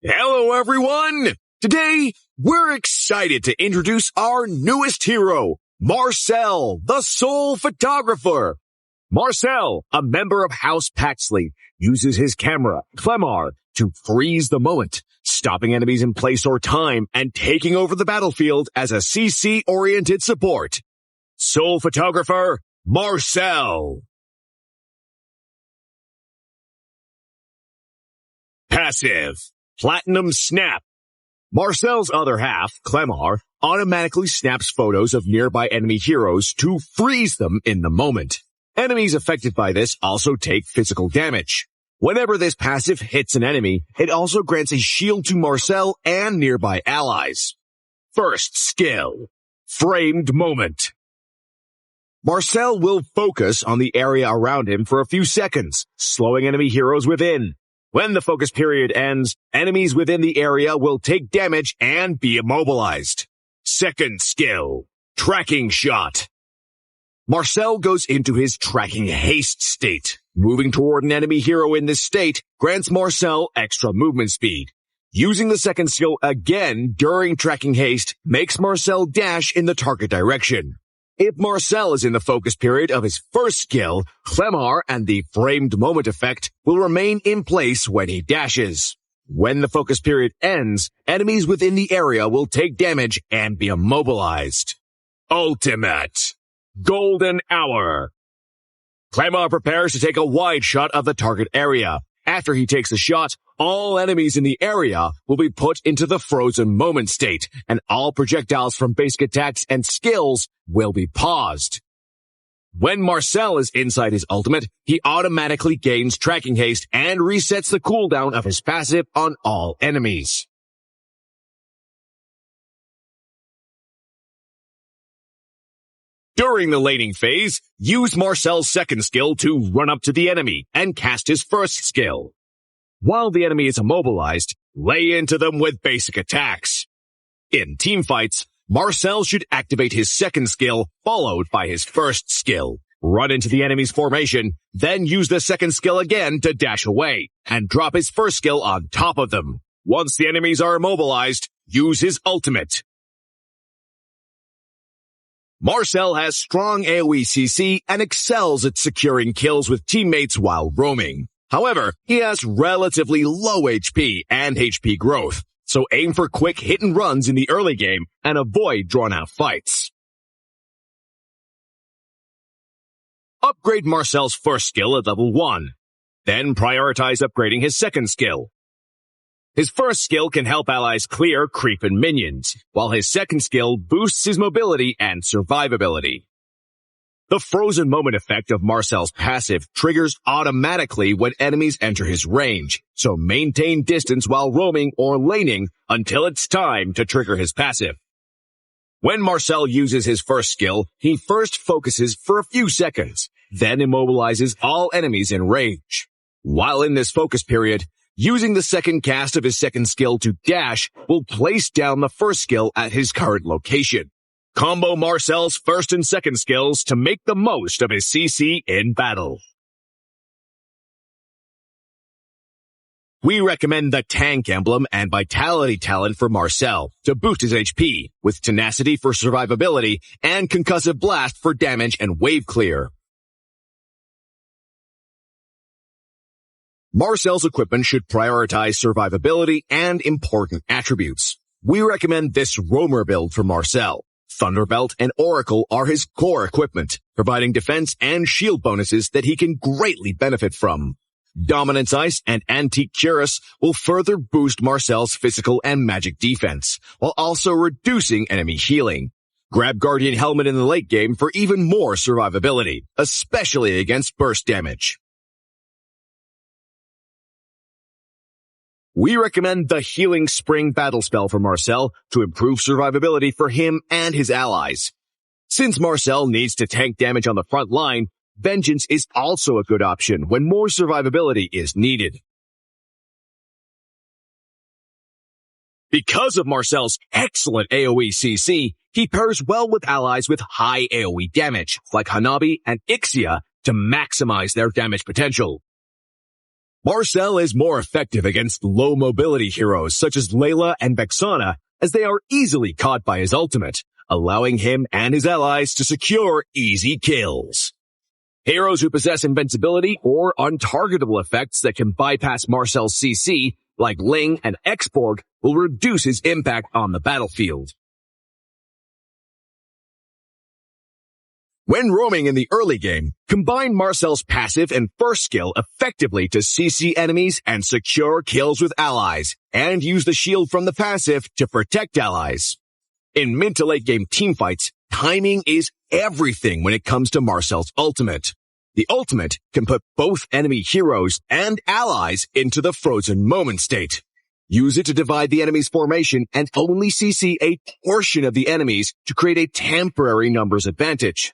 Hello everyone! Today, we're excited to introduce our newest hero, Marcel, the Soul Photographer. Marcel, a member of House Paxley, uses his camera, Clemar, to freeze the moment, stopping enemies in place or time and taking over the battlefield as a CC-oriented support. Soul Photographer, Marcel. Passive. Platinum Snap. Marcel's other half, Clemar, automatically snaps photos of nearby enemy heroes to freeze them in the moment. Enemies affected by this also take physical damage. Whenever this passive hits an enemy, it also grants a shield to Marcel and nearby allies. First skill. Framed Moment. Marcel will focus on the area around him for a few seconds, slowing enemy heroes within. When the focus period ends, enemies within the area will take damage and be immobilized. Second skill. Tracking Shot. Marcel goes into his tracking haste state. Moving toward an enemy hero in this state grants Marcel extra movement speed. Using the second skill again during tracking haste makes Marcel dash in the target direction. If Marcel is in the focus period of his first skill, Clemar and the Framed Moment effect will remain in place when he dashes. When the focus period ends, enemies within the area will take damage and be immobilized. Ultimate. Golden Hour. Clemar prepares to take a wide shot of the target area. After he takes the shot, all enemies in the area will be put into the frozen moment state, and all projectiles from basic attacks and skills will be paused. When Marcel is inside his ultimate, he automatically gains tracking haste and resets the cooldown of his passive on all enemies. During the laning phase, use Marcel's second skill to run up to the enemy and cast his first skill. While the enemy is immobilized, lay into them with basic attacks. In teamfights, Marcel should activate his second skill followed by his first skill. Run into the enemy's formation, then use the second skill again to dash away, and drop his first skill on top of them. Once the enemies are immobilized, use his ultimate. Marcel has strong AoE CC and excels at securing kills with teammates while roaming. However, he has relatively low HP and HP growth, so aim for quick hit and runs in the early game and avoid drawn-out fights. Upgrade Marcel's first skill at level 1. Then prioritize upgrading his second skill. His first skill can help allies clear creep and minions, while his second skill boosts his mobility and survivability. The frozen moment effect of Marcel's passive triggers automatically when enemies enter his range, so maintain distance while roaming or laning until it's time to trigger his passive. When Marcel uses his first skill, he first focuses for a few seconds, then immobilizes all enemies in range. While in this focus period, using the second cast of his second skill to dash will place down the first skill at his current location. Combo Marcel's first and second skills to make the most of his CC in battle. We recommend the Tank Emblem and Vitality talent for Marcel to boost his HP, with Tenacity for survivability and Concussive Blast for damage and wave clear. Marcel's equipment should prioritize survivability and important attributes. We recommend this Roamer build for Marcel. Thunderbelt and Oracle are his core equipment, providing defense and shield bonuses that he can greatly benefit from. Dominance Ice and Antique Cuirass will further boost Marcel's physical and magic defense, while also reducing enemy healing. Grab Guardian Helmet in the late game for even more survivability, especially against burst damage. We recommend the Healing Spring battle spell for Marcel to improve survivability for him and his allies. Since Marcel needs to tank damage on the front line, Vengeance is also a good option when more survivability is needed. Because of Marcel's excellent AoE CC, he pairs well with allies with high AoE damage, like Hanabi and Ixia, to maximize their damage potential. Marcel is more effective against low mobility heroes such as Layla and Vexana, as they are easily caught by his ultimate, allowing him and his allies to secure easy kills. Heroes who possess invincibility or untargetable effects that can bypass Marcel's CC, like Ling and Xborg, will reduce his impact on the battlefield. When roaming in the early game, combine Marcel's passive and first skill effectively to CC enemies and secure kills with allies, and use the shield from the passive to protect allies. In mid to late game teamfights, timing is everything when it comes to Marcel's ultimate. The ultimate can put both enemy heroes and allies into the frozen moment state. Use it to divide the enemy's formation and only CC a portion of the enemies to create a temporary numbers advantage.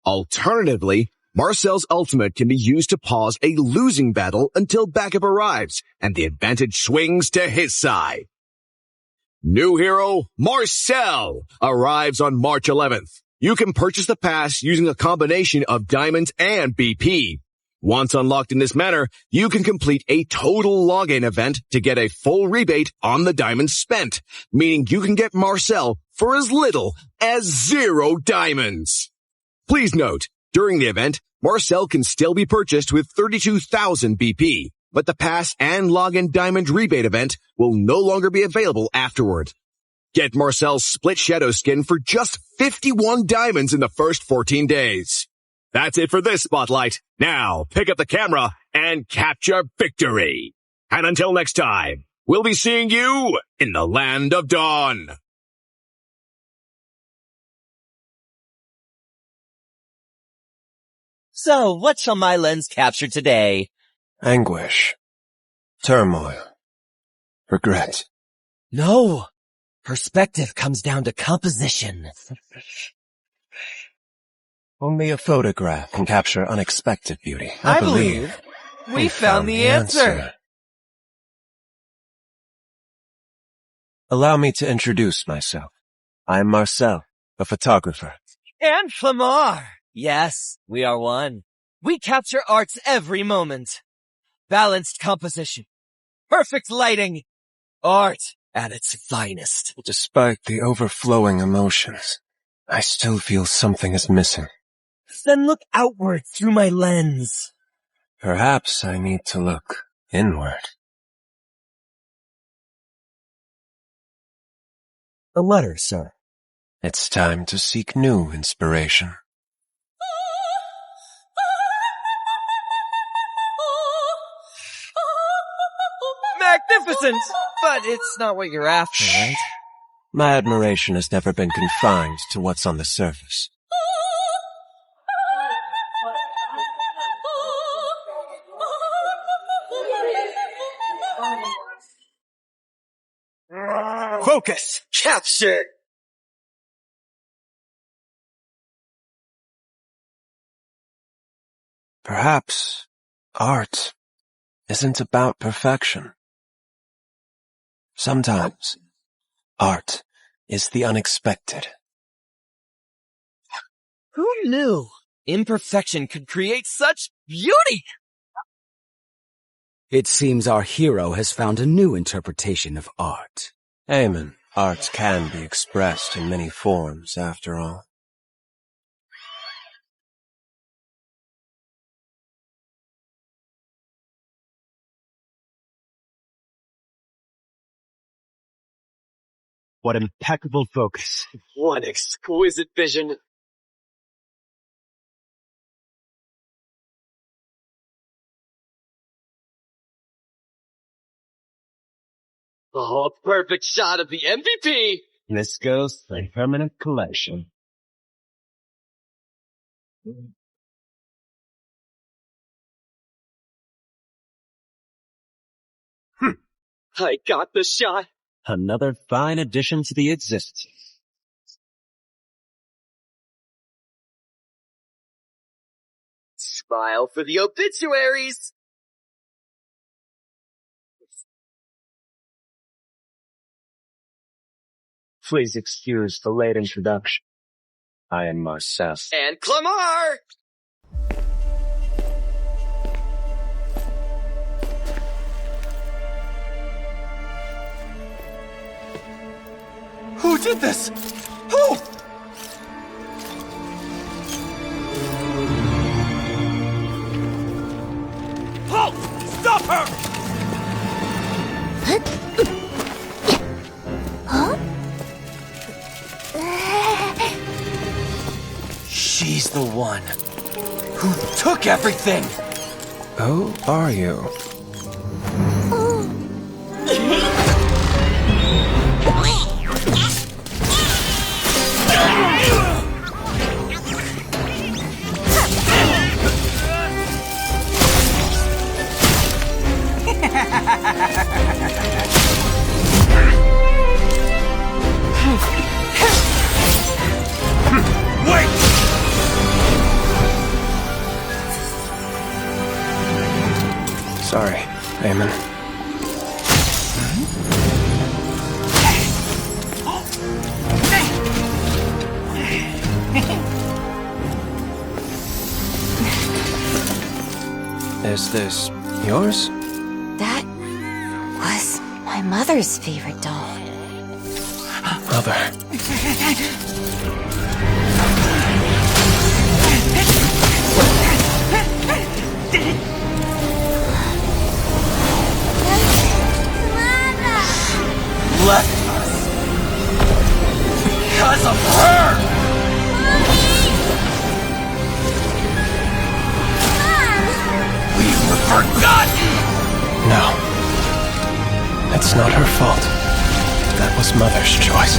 Alternatively, Marcel's ultimate can be used to pause a losing battle until backup arrives and the advantage swings to his side. New hero, Marcel, arrives on March 11th. You can purchase the pass using a combination of diamonds and BP. Once unlocked in this manner, you can complete a total login event to get a full rebate on the diamonds spent, meaning you can get Marcel for as little as 0 diamonds. Please note, during the event, Marcel can still be purchased with 32,000 BP, but the pass and login diamond rebate event will no longer be available afterward. Get Marcel's split shadow skin for just 51 diamonds in the first 14 days. That's it for this spotlight. Now, pick up the camera and capture victory. And until next time, we'll be seeing you in the Land of Dawn. So, what shall my lens capture today? Anguish. Turmoil. Regret. No! Perspective comes down to composition. Only a photograph can capture unexpected beauty. I believe we found the answer. Allow me to introduce myself. I am Marcel, a photographer. And Flamar! Yes, we are one. We capture art's every moment. Balanced composition. Perfect lighting. Art at its finest. Despite the overflowing emotions, I still feel something is missing. Then look outward through my lens. Perhaps I need to look inward. A letter, sir. It's time to seek new inspiration. Magnificent! But it's not what you're after, right? My admiration has never been confined to what's on the surface. Focus! Capture! Perhaps art isn't about perfection. Sometimes art is the unexpected. Who knew imperfection could create such beauty? It seems our hero has found a new interpretation of art. Aamon, art can be expressed in many forms, after all. What impeccable focus. What exquisite vision. Oh, a perfect shot of the MVP! This goes for a permanent collection. I got the shot. Another fine addition to the existence. Smile for the obituaries! Please excuse the late introduction. I am Marcel. And Clamar! Who did this? Who? Halt! Stop her! She's the one who took everything! Who are you? Wait! Sorry, Aamon. Is this yours? That was my mother's favorite doll. Mother. Left us because of her! We were forgotten! No. It's not her fault. That was Mother's choice.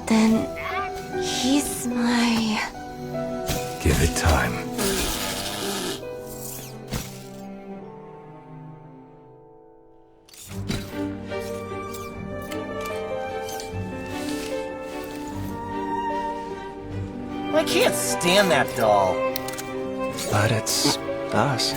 Then he's my... Give it time. I can't stand that doll. But it's us.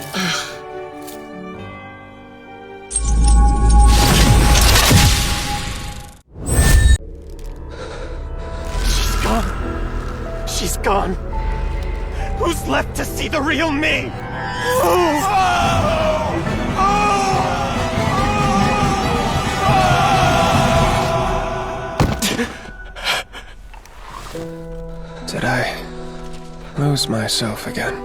She's gone. Who's left to see the real me? Did I lose myself again?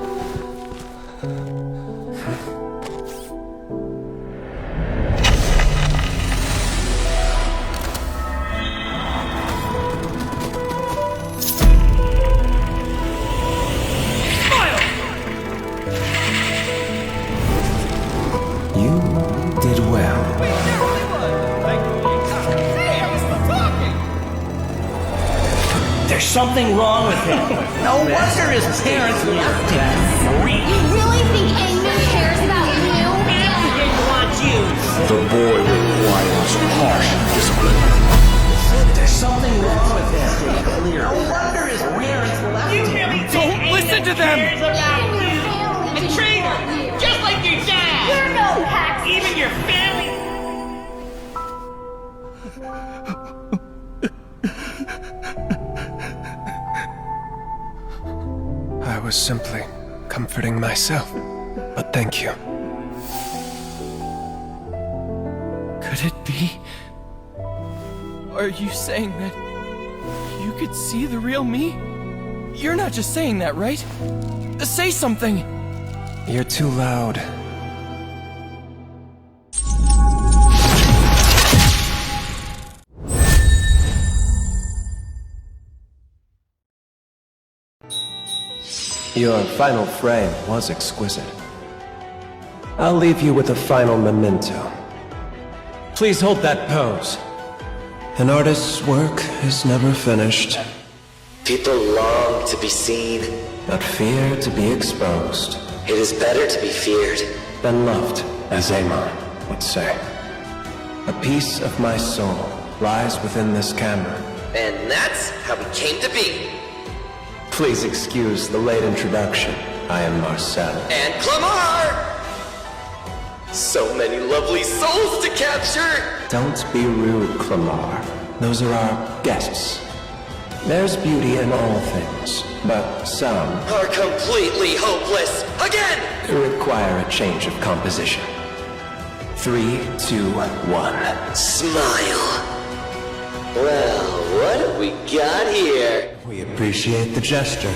You did well. There's something wrong with him. No wonder his parents left him. You really think Aamon cares about you? He didn't want you. The boy requires harsh discipline. There's something wrong with him. No wonder his parents left him. You really think Don't listen to them! cares about you? A traitor, just like your dad. You're no hack. Even your family. I was simply comforting myself. But thank you. Could it be? Are you saying that you could see the real me? You're not just saying that, right? Say something! You're too loud. Your final frame was exquisite. I'll leave you with a final memento. Please hold that pose. An artist's work is never finished, People long to be seen. but fear to be exposed, It is better to be feared. than loved, as Aamon would say. A piece of my soul lies within this camera. And that's how we came to be. Please excuse the late introduction. I am Marcel. And Clamar! So many lovely souls to capture! Don't be rude, Clamar. Those are our guests. There's beauty in all things, but some Are completely hopeless! Again! require a change of composition. 3, 2, 1. Smile. Well, what have we got here? We appreciate the gesture.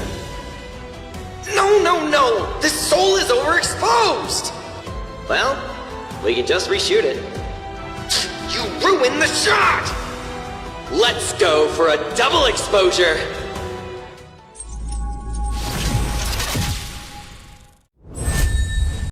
No! This soul is overexposed! Well, we can just reshoot it. You ruined the shot! Let's go for a double exposure!